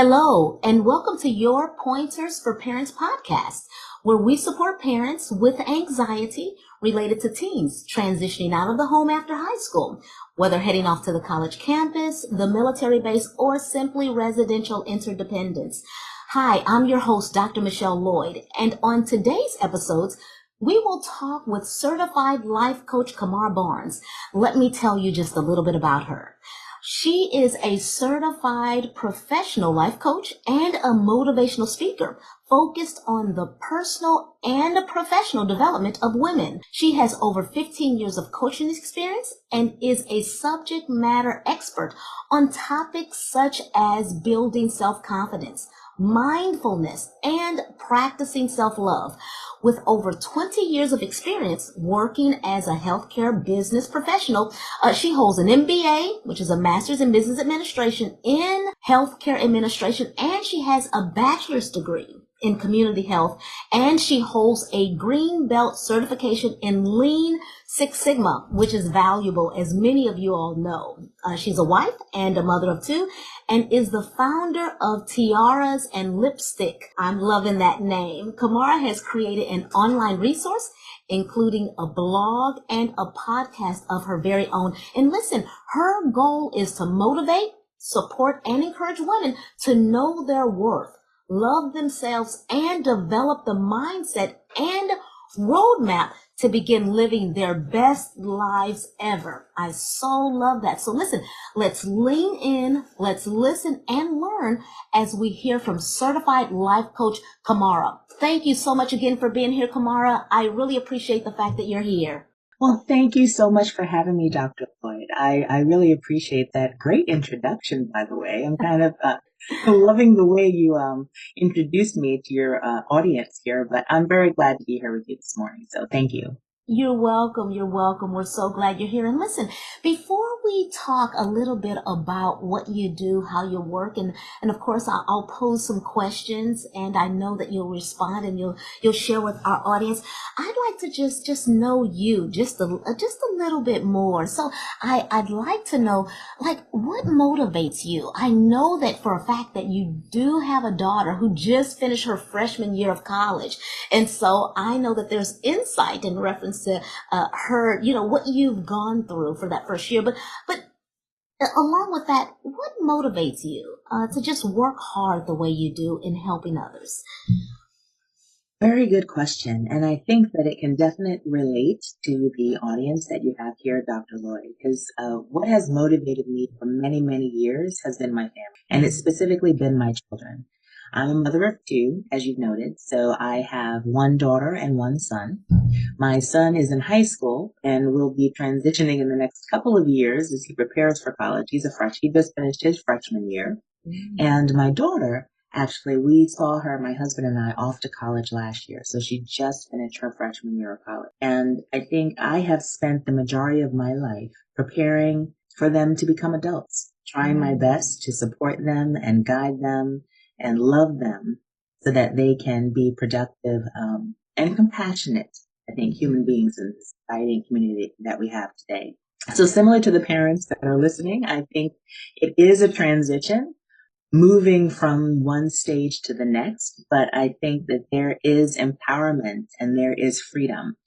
Hello, and welcome to Your Pointers for Parents podcast, where we support parents with anxiety related to teens transitioning out of the home after high school, whether heading off to the college campus, the military base, or simply residential interdependence. Hi, I'm your host, Dr. Michelle Lloyd, and on today's episodes, we will talk with certified life coach Kamara Barnes. Let me tell you just a little bit about her. She is a certified professional life coach and a motivational speaker focused on the personal and professional development of women. She has over 15 years of coaching experience and is a subject matter expert on topics such as building self-confidence, mindfulness, and practicing self-love. With over 20 years of experience working as a healthcare business professional, she holds an MBA, which is a Master's in Business Administration in Healthcare Administration, and she has a bachelor's degree in community health, and she holds a green belt certification in Lean Six Sigma, which is valuable, as many of you all know. She's a wife and a mother of two, and is the founder of Tiaras and Lipstick. I'm loving that name. Kamara has created an online resource, including a blog and a podcast of her very own. And listen, her goal is to motivate, support, and encourage women to know their worth, love themselves, and develop the mindset and roadmap to begin living their best lives ever. I so love that. So listen, let's lean in, let's listen and learn as we hear from certified life coach Kamara. Thank you so much again for being here, Kamara. I really appreciate the fact that you're here. Well, thank you so much for having me, Dr. Lloyd. I really appreciate that. Great introduction, by the way. I'm kind of loving the way you introduced me to your audience here, but I'm very glad to be here with you this morning. So thank you. You're welcome. You're welcome. We're so glad you're here. And listen, before we talk a little bit about what you do, how you work, and of course I'll pose some questions, and I know that you'll respond and you'll share with our audience. I'd like to just know you just a little bit more. So I'd like to know, like, what motivates you? I know that for a fact that you do have a daughter who just finished her freshman year of college, and so I know that there's insight in reference to her, what you've gone through for that first year. But along with that, what motivates you to just work hard the way you do in helping others? Very good question. And I think that it can definitely relate to the audience that you have here, Dr. Lloyd, because what has motivated me for many, many years has been my family, and it's specifically been my children. I'm a mother of two, as you've noted, so I have one daughter and one son. My son is in high school and will be transitioning in the next couple of years as he prepares for college. He's a freshman. He just finished his freshman year. And my daughter, actually, we saw her, my husband and I, off to college last year. So she just finished her freshman year of college. And I think I have spent the majority of my life preparing for them to become adults, trying my best to support them and guide them and love them so that they can be productive and compassionate, I think, human beings in the society and community that we have today. So similar to the parents that are listening, I think it is a transition, moving from one stage to the next, but I think that there is empowerment and there is freedom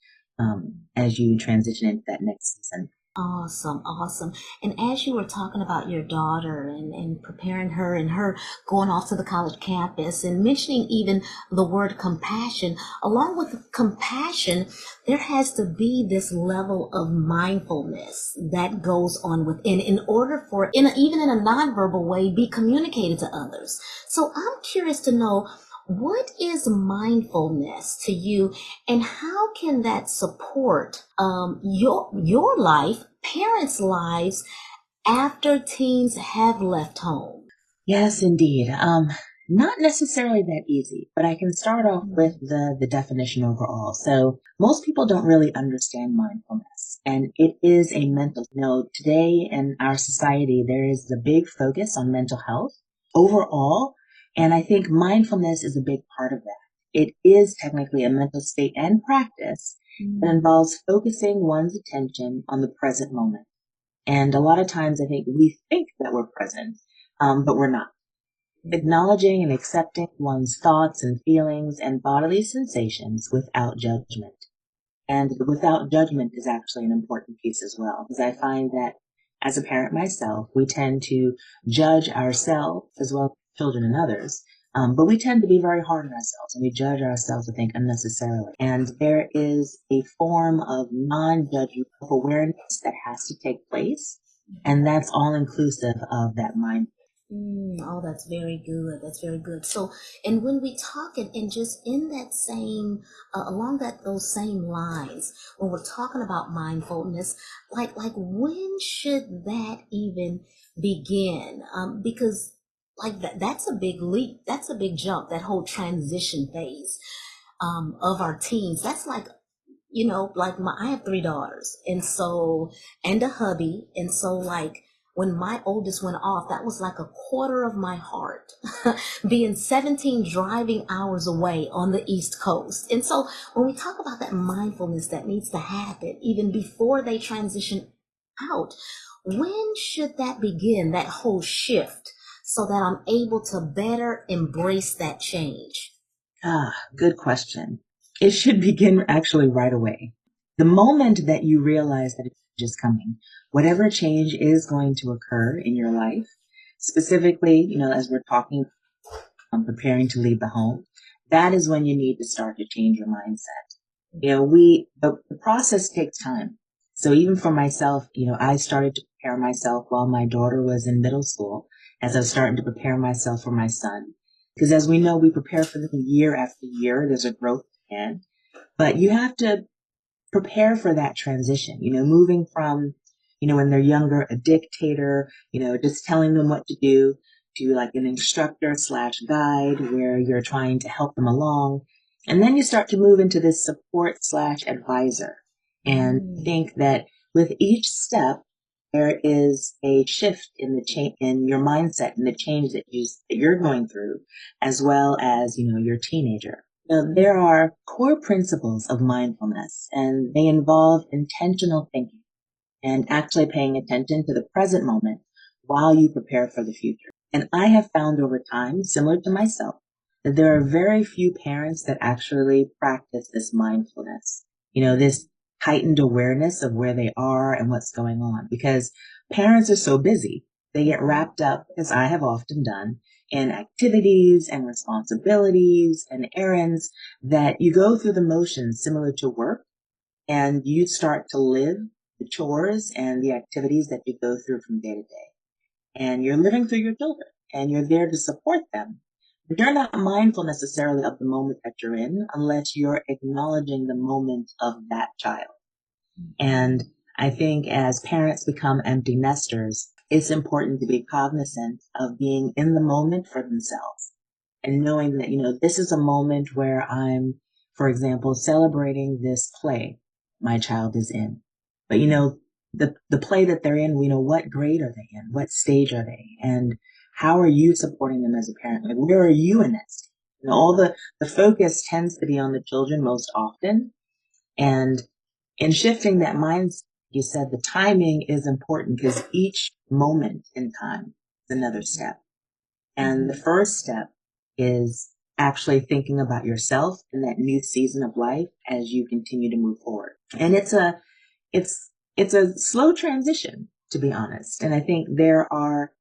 as you transition into that next season. Awesome. And as you were talking about your daughter and preparing her and her going off to the college campus and mentioning even the word compassion, along with compassion, there has to be this level of mindfulness that goes on within in order for, even in a nonverbal way, be communicated to others. So I'm curious to know, what is mindfulness to you, and how can that support your life, parents' lives, after teens have left home? Yes, indeed. Not necessarily that easy, but I can start off with the definition overall. So most people don't really understand mindfulness, and it is a mental. Today in our society, there is a big focus on mental health overall. And I think mindfulness is a big part of that. It is technically a mental state and practice that involves focusing one's attention on the present moment. And a lot of times I think we think that we're present, but we're not. acknowledging and accepting one's thoughts and feelings and bodily sensations without judgment. And the without judgment is actually an important piece as well, because I find that as a parent myself, we tend to judge ourselves as well as children and others. But we tend to be very hard on ourselves, and we judge ourselves, I think, unnecessarily. And there is a form of non-judgment awareness that has to take place, and that's all inclusive of that mind. Oh, that's very good. That's very good. So, and when we talk and just in that same, along those same lines, when we're talking about mindfulness, like when should that even begin? Because like that's a big leap. That's a big jump, that whole transition phase, of our teens. That's like, like I have 3 daughters, and a hubby. And so like when my oldest went off, that was like a quarter of my heart being 17 driving hours away on the East Coast. And so when we talk about that mindfulness that needs to happen even before they transition out, when should that begin, that whole shift, so that I'm able to better embrace that change? Good question. It should begin actually right away. The moment that you realize that it's just coming, whatever change is going to occur in your life, specifically, as we're talking, preparing to leave the home, that is when you need to start to change your mindset. The process takes time. So even for myself, I started to prepare myself while my daughter was in middle school, as I was starting to prepare myself for my son. Because as we know, we prepare for them year after year. There's a growth plan. But you have to prepare for that transition, moving from, when they're younger, a dictator, just telling them what to do, to like an instructor / guide where you're trying to help them along. And then you start to move into this support / advisor. And think that with each step, there is a shift in the change in your mindset and the change that you're going through, as well as, your teenager. There are core principles of mindfulness, and they involve intentional thinking and actually paying attention to the present moment while you prepare for the future. And I have found over time, similar to myself, that there are very few parents that actually practice this mindfulness, this heightened awareness of where they are and what's going on, because parents are so busy. They get wrapped up, as I have often done, in activities and responsibilities and errands, that you go through the motions similar to work, and you start to live the chores and the activities that you go through from day to day. And you're living through your children, and you're there to support them. But you're not mindful necessarily of the moment that you're in unless you're acknowledging the moment of that child. And I think as parents become empty nesters, it's important to be cognizant of being in the moment for themselves and knowing that, this is a moment where I'm, for example, celebrating this play my child is in. But, the play that they're in, what grade are they in? What stage are they? And how are you supporting them as a parent? Like, where are you in that stage? All the focus tends to be on the children most often. And in shifting that mindset, you said the timing is important because each moment in time is another step. And the first step is actually thinking about yourself in that new season of life as you continue to move forward. And it's a slow transition, to be honest. And I think there are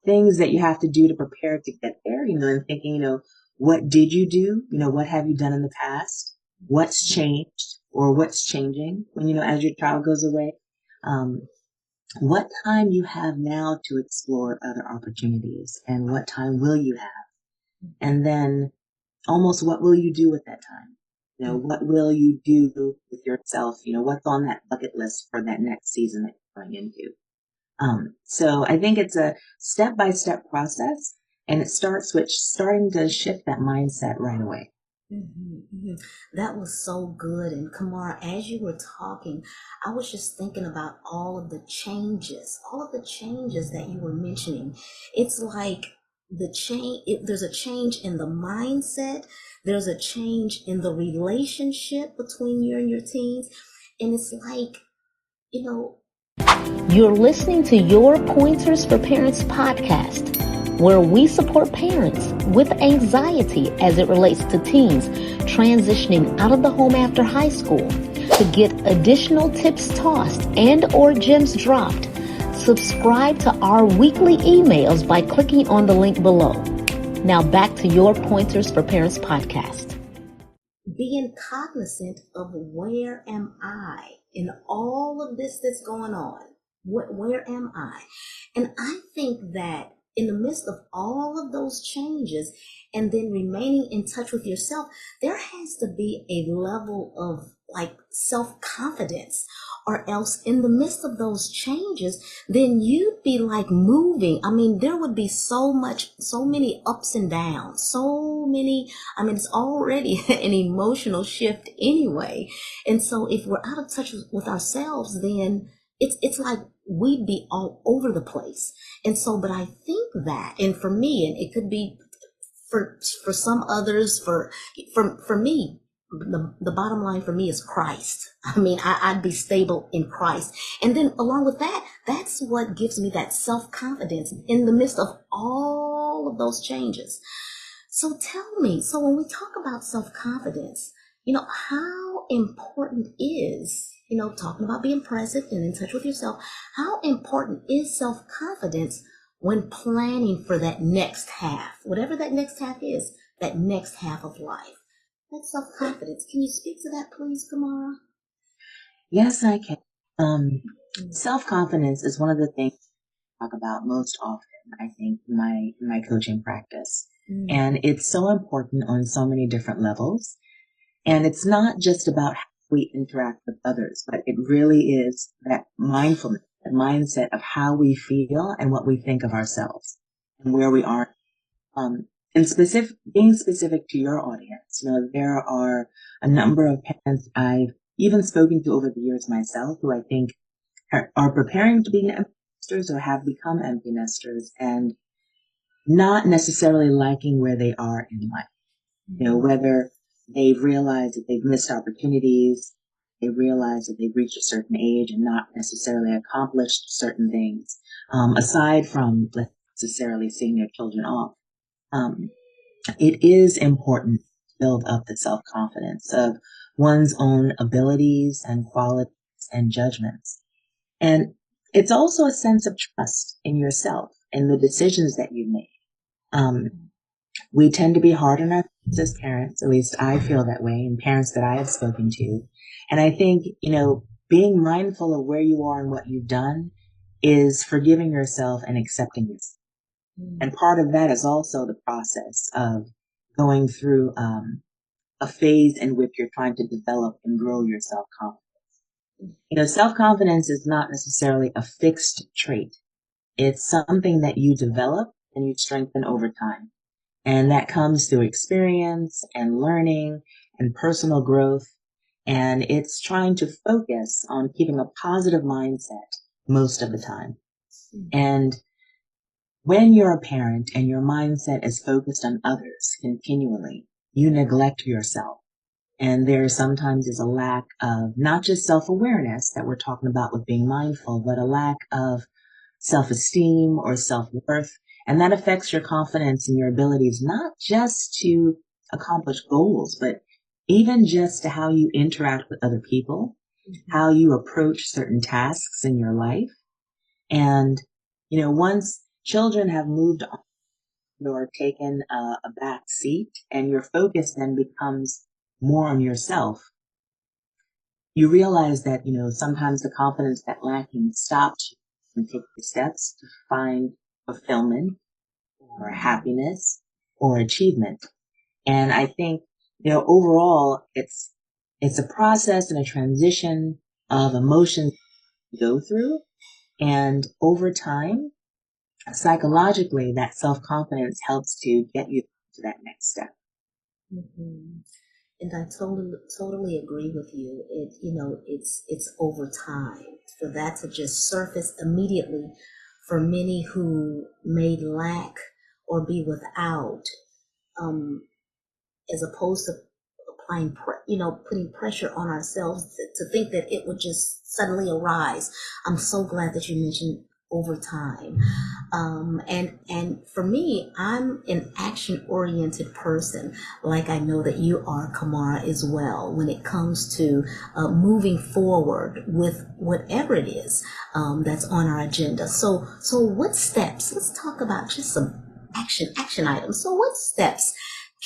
things that you have to do to prepare to get there, and thinking, what did you do? What have you done in the past? What's changed or what's changing when, as your child goes away? What time you have now to explore other opportunities, and what time will you have? And then almost what will you do with that time? What will you do with yourself? What's on that bucket list for that next season that you're going into? So I think it's a step-by-step process, and it starts with starting to shift that mindset right away. That was so good. And Kamara, as you were talking, I was just thinking about all of the changes that you were mentioning. It's like there's a change in the mindset. There's a change in the relationship between you and your teens. And it's like, you're listening to Your Pointers for Parents podcast, where we support parents with anxiety as it relates to teens transitioning out of the home after high school. To get additional tips tossed and or gems dropped, subscribe to our weekly emails by clicking on the link below. Now back to your Pointers for Parents podcast. Being cognizant of where am I in all of this that's going on? Where am I? And I think that in the midst of all of those changes and then remaining in touch with yourself, there has to be a level of like self-confidence, or else in the midst of those changes, then you'd be like moving. I mean, there would be so many ups and downs, it's already an emotional shift anyway. And so if we're out of touch with ourselves, then it's like we'd be all over the place. And so, but I think that, and for me, and it could be for some others, for me, the bottom line for me is Christ. I mean, I'd be stable in Christ. And then along with that, that's what gives me that self-confidence in the midst of all of those changes. So tell me, so when we talk about self-confidence, how important is, talking about being present and in touch with yourself, how important is self-confidence when planning for that next half, whatever that next half is, that next half of life? That self-confidence. Can you speak to that, please, Kamara? Yes, I can. Self-confidence is one of the things I talk about most often, I think, in my coaching practice. And it's so important on so many different levels. And it's not just about how we interact with others, but it really is that mindfulness, the mindset of how we feel and what we think of ourselves and where we are. And being specific to your audience, there are a number of parents I've even spoken to over the years myself who I think are preparing to be empty nesters or have become empty nesters and not necessarily liking where they are in life. Whether they've realized that they've missed opportunities, they realize that they've reached a certain age and not necessarily accomplished certain things, aside from necessarily seeing their children off. It is important to build up the self-confidence of one's own abilities and qualities and judgments. And it's also a sense of trust in yourself and the decisions that you make. We tend to be hard on ourselves as parents, at least I feel that way, and parents that I have spoken to. And I think, being mindful of where you are and what you've done is forgiving yourself and accepting yourself. And part of that is also the process of going through a phase in which you're trying to develop and grow your self-confidence. Self-confidence is not necessarily a fixed trait. It's something that you develop and you strengthen over time. And that comes through experience and learning and personal growth. And it's trying to focus on keeping a positive mindset most of the time. And when you're a parent and your mindset is focused on others continually, you neglect yourself. And there sometimes is a lack of not just self-awareness that we're talking about with being mindful, but a lack of self-esteem or self-worth. And that affects your confidence and your abilities, not just to accomplish goals, but even just to how you interact with other people, how you approach certain tasks in your life. And, once children have moved on or taken a back seat and your focus then becomes more on yourself, you realize that, sometimes the confidence that lacking stops you from taking the steps to find fulfillment or happiness or achievement. And I think, overall, it's a process and a transition of emotions you go through. And over time, psychologically, that self-confidence helps to get you to that next step. Mm-hmm. And I totally agree with you. It's over time for that to just surface immediately for many who may lack or be without, as opposed to applying, putting pressure on ourselves to think that it would just suddenly arise. I'm so glad that you mentioned over time. And for me, I'm an action-oriented person, like I know that you are, Kamara, as well, when it comes to moving forward with whatever it is that's on our agenda. So what steps? Let's talk about just some action items. So what steps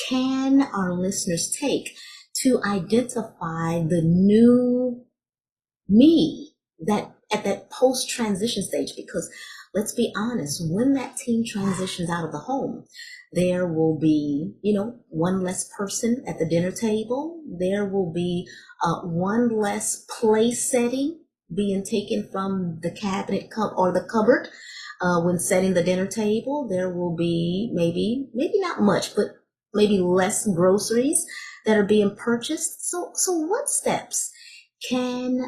can our listeners take to identify the new me that at that post transition stage? Because let's be honest, when that teen transitions out of the home, there will be, one less person at the dinner table. There will be one less place setting being taken from the cabinet or the cupboard when setting the dinner table. There will be maybe not much, but maybe less groceries that are being purchased. So what steps can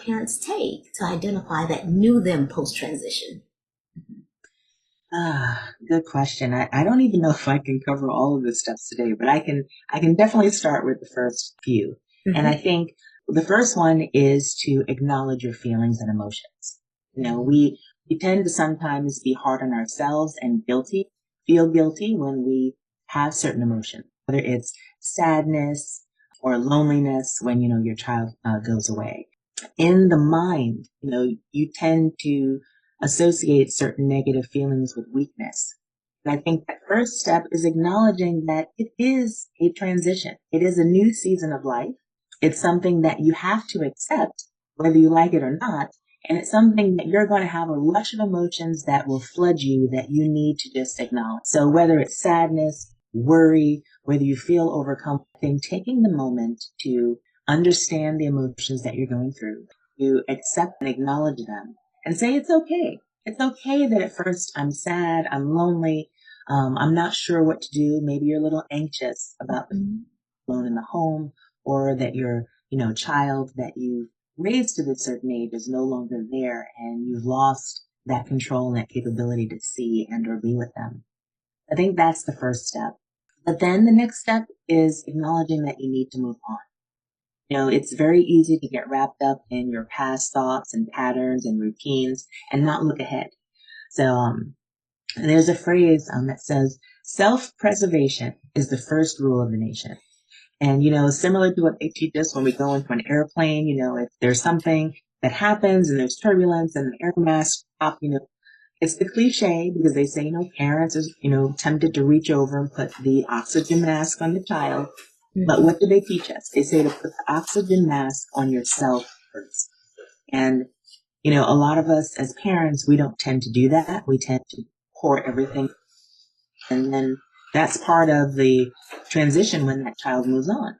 parents take to identify that new them post transition? Good question. I don't even know if I can cover all of the steps today, but I can definitely start with the first few. And I think the first one is to acknowledge your feelings and emotions. We tend to sometimes be hard on ourselves and feel guilty when we have certain emotions, whether it's sadness or loneliness when, your child goes away. In the mind, you tend to associate certain negative feelings with weakness. And I think that first step is acknowledging that it is a transition. It is a new season of life. It's something that you have to accept, whether you like it or not. And it's something that you're going to have a rush of emotions that will flood you that you need to just acknowledge. So whether it's sadness, worry, whether you feel overcome, I think taking the moment to understand the emotions that you're going through, you accept and acknowledge them and say it's okay. It's okay that at first I'm sad, I'm lonely, I'm not sure what to do. Maybe you're a little anxious about being alone in the home, or that your, child that you raised to this certain age is no longer there and you've lost that control and that capability to see and or be with them. I think that's the first step. But then the next step is acknowledging that you need to move on. It's very easy to get wrapped up in your past thoughts and patterns and routines and not look ahead. So, there's a phrase that says, self-preservation is the first rule of the nation. And, similar to what they teach us when we go into an airplane, if there's something that happens and there's turbulence and the air mask stop, it's the cliche because they say, parents are, tempted to reach over and put the oxygen mask on the child. But what do they teach us? They say to put the oxygen mask on yourself first. And, a lot of us as parents, we don't tend to do that. We tend to pour everything. And then that's part of the transition when that child moves on.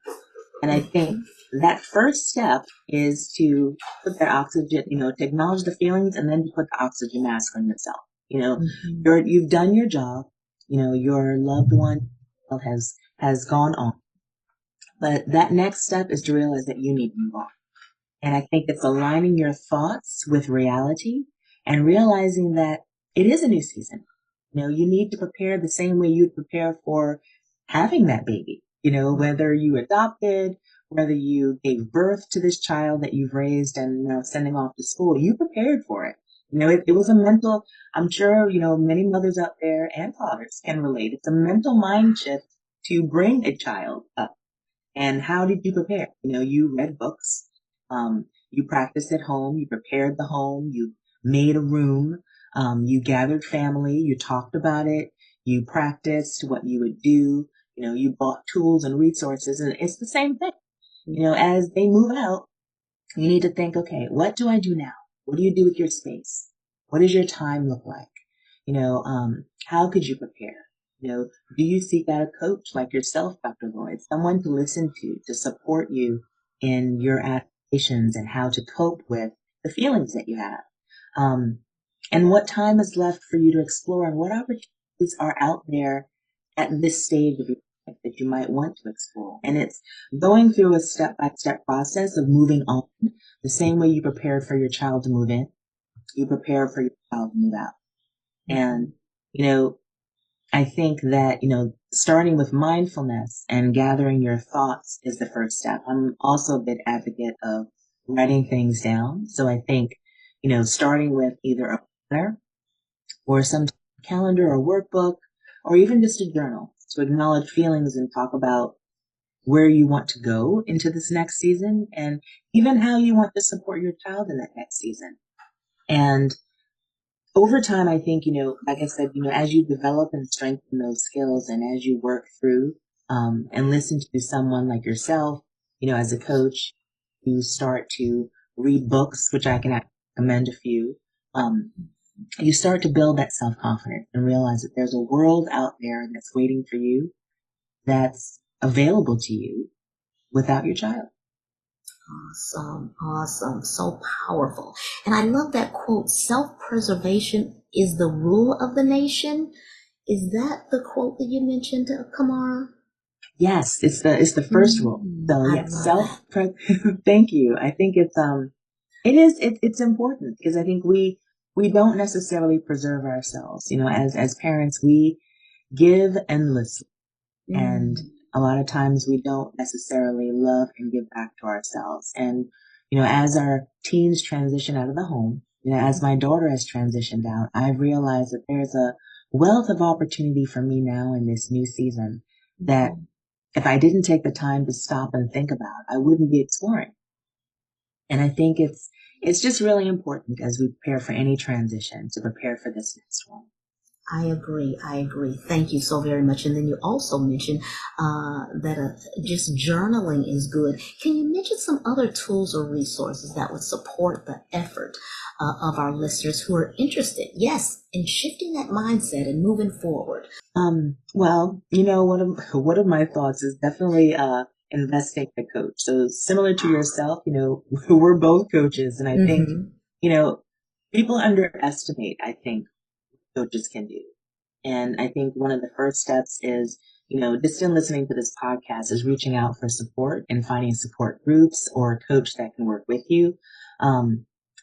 And I think that first step is to put that oxygen, to acknowledge the feelings and then to put the oxygen mask on yourself. You've done your job. Your loved one has gone on. But that next step is to realize that you need to move on. And I think it's aligning your thoughts with reality and realizing that it is a new season. You need to prepare the same way you'd prepare for having that baby. Whether you adopted, whether you gave birth to this child that you've raised and sending off to school, you prepared for it. It was a mental, I'm sure, many mothers out there and fathers can relate. It's a mental mind shift to bring a child up. And how did you prepare? You read books, you practiced at home, you prepared the home, you made a room, you gathered family, you talked about it, you practiced what you would do, you bought tools and resources, and it's the same thing. As they move out, you need to think, okay, what do I do now? What do you do with your space? What does your time look like? How could you prepare? Do you seek out a coach like yourself, Dr. Lloyd, someone to listen to support you in your aspirations and how to cope with the feelings that you have? And what time is left for you to explore and what opportunities are out there at this stage of your life that you might want to explore? And it's going through a step-by-step process of moving on, the same way you prepared for your child to move in, you prepare for your child to move out. And, I think that, starting with mindfulness and gathering your thoughts is the first step. I'm also a big advocate of writing things down. So I think, starting with either a planner or some calendar or workbook, or even just a journal to acknowledge feelings and talk about where you want to go into this next season and even how you want to support your child in that next season. And over time, I think, like I said, as you develop and strengthen those skills and as you work through and listen to someone like yourself, as a coach, you start to read books, which I can recommend a few. You start to build that self-confidence and realize that there's a world out there that's waiting for you that's available to you without your child. Awesome. So powerful. And I love that quote, self-preservation is the rule of the nation. Is that the quote that you mentioned, Kamara? Yes, it's the first rule. So yes, thank you. I think it's important because I think we don't necessarily preserve ourselves. As parents, we give endlessly. And a lot of times we don't necessarily love and give back to ourselves. And, as our teens transition out of the home, as my daughter has transitioned out, I've realized that there's a wealth of opportunity for me now in this new season that if I didn't take the time to stop and think about, I wouldn't be exploring. And I think it's just really important as we prepare for any transition to prepare for this next one. I agree. Thank you so very much. And then you also mentioned that just journaling is good. Can you mention some other tools or resources that would support the effort of our listeners who are interested, yes, in shifting that mindset and moving forward? Well, one of my thoughts is definitely investing in a coach. So similar to yourself, we're both coaches, and I think people underestimate, I think, coaches can do. And I think one of the first steps is, just in listening to this podcast is reaching out for support and finding support groups or a coach that can work with you.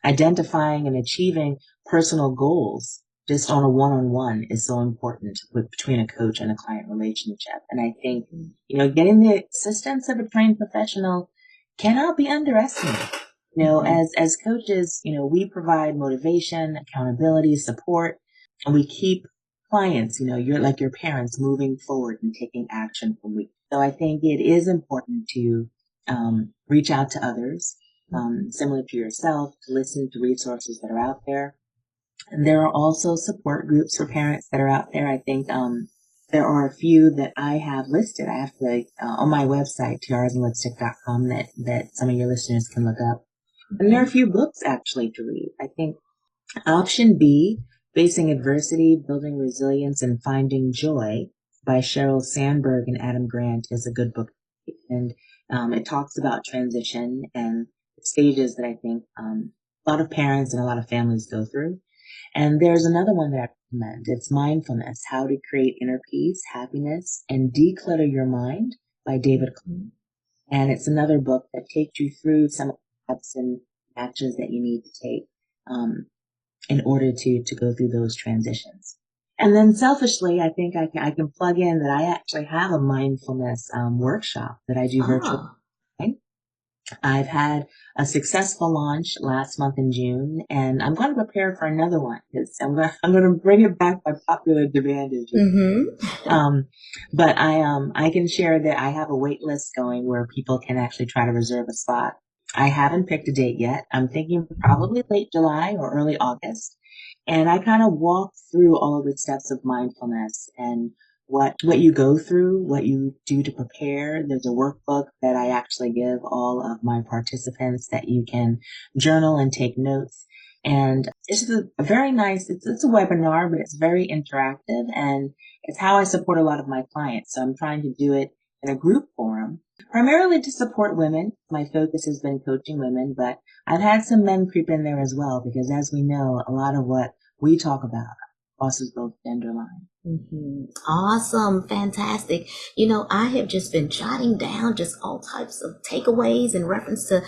Identifying and achieving personal goals just on a one-on-one is so important between a coach and a client relationship. And I think, getting the assistance of a trained professional cannot be underestimated. As coaches, we provide motivation, accountability, support, and we keep clients, you're like your parents, moving forward and taking action from week. So I think it is important to reach out to others, similar to yourself, to listen to resources that are out there. And there are also support groups for parents that are out there. I think there are a few that I have listed. I have to on my website, tiarasandlipstick.com, that some of your listeners can look up. And there are a few books actually to read. I think option B, Facing Adversity, Building Resilience, and Finding Joy by Sheryl Sandberg and Adam Grant is a good book. And it talks about transition and the stages that I think a lot of parents and a lot of families go through. And there's another one that I recommend. It's Mindfulness, How to Create Inner Peace, Happiness, and Declutter Your Mind by David Klein. And it's another book that takes you through some of the steps and actions that you need to take in order to go through those transitions. And then selfishly, I think I can plug in that I actually have a mindfulness workshop that I do virtually. I've had a successful launch last month in June, and I'm going to prepare for another one because I'm going to bring it back by popular demand. But I can share that I have a wait list going where people can actually try to reserve a spot. I haven't picked a date yet. I'm thinking probably late July or early August. And I kind of walk through all of the steps of mindfulness and what you go through, what you do to prepare. There's a workbook that I actually give all of my participants that you can journal and take notes. And it's a very nice, it's a webinar, but it's very interactive, and it's how I support a lot of my clients. So I'm trying to do it in a group forum, primarily to support women. My focus has been coaching women, but I've had some men creep in there as well, because as we know, a lot of what we talk about crosses both gender lines. Awesome. Fantastic. I have just been jotting down just all types of takeaways in reference to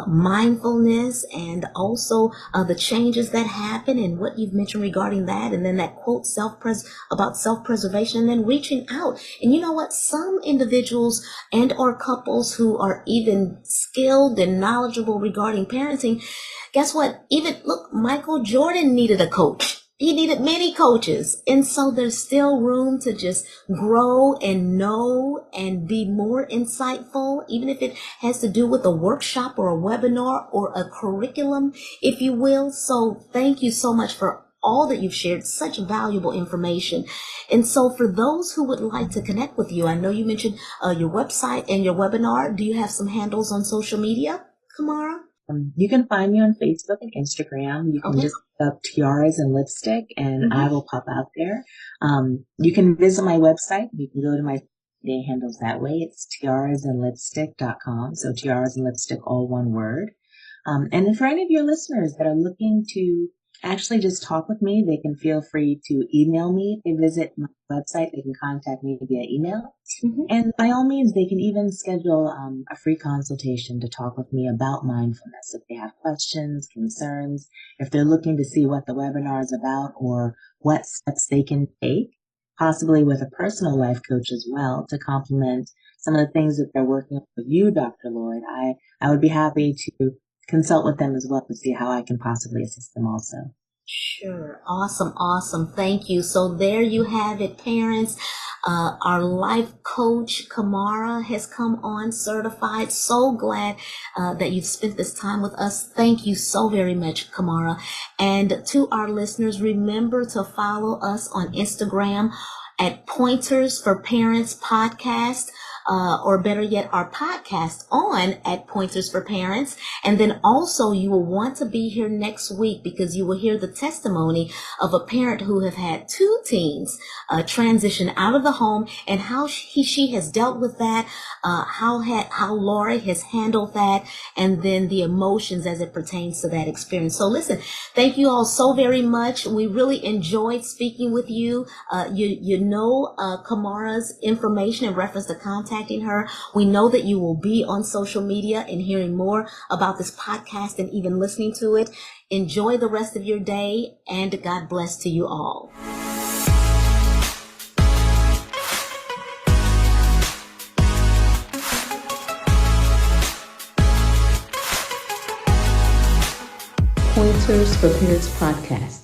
mindfulness, and also the changes that happen and what you've mentioned regarding that. And then that quote about self-preservation, and then reaching out. And you know what? Some individuals and or couples who are even skilled and knowledgeable regarding parenting, guess what? Even look, Michael Jordan needed a coach. He needed many coaches. And so there's still room to just grow and know and be more insightful, even if it has to do with a workshop or a webinar or a curriculum, if you will. So thank you so much for all that you've shared, such valuable information. And so for those who would like to connect with you, I know you mentioned your website and your webinar. Do you have some handles on social media, Kamara? You can find me on Facebook and Instagram. You can just look up Tiaras and Lipstick, and I will pop out there. You can visit my website. You can go to my day handles that way. It's tiarasandlipstick.com. So tiaras and lipstick, all one word. And then for any of your listeners that are looking to actually just talk with me, they can feel free to email me. If they visit my website, they can contact me via email. And by all means, they can even schedule a free consultation to talk with me about mindfulness. If they have questions, concerns, if they're looking to see what the webinar is about or what steps they can take, possibly with a personal life coach as well, to complement some of the things that they're working on with you, Dr. Lloyd, I would be happy to consult with them as well to see how I can possibly assist them also. Sure. Awesome. Thank you. So there you have it, parents. Our life coach, Kamara, has come on certified. So glad that you've spent this time with us. Thank you so very much, Kamara. And to our listeners, remember to follow us on Instagram at Pointers for Parents Podcast. Or better yet, our podcast on at Pointers for Parents. And then also you will want to be here next week because you will hear the testimony of a parent who have had two teens transition out of the home and how she has dealt with that, how Laura has handled that, and then the emotions as it pertains to that experience. So listen, thank you all so very much. We really enjoyed speaking with you. You know Kamara's information in reference to contacting her. We know that you will be on social media and hearing more about this podcast and even listening to it. Enjoy the rest of your day, and God bless to you all. Pointers for Parents Podcast.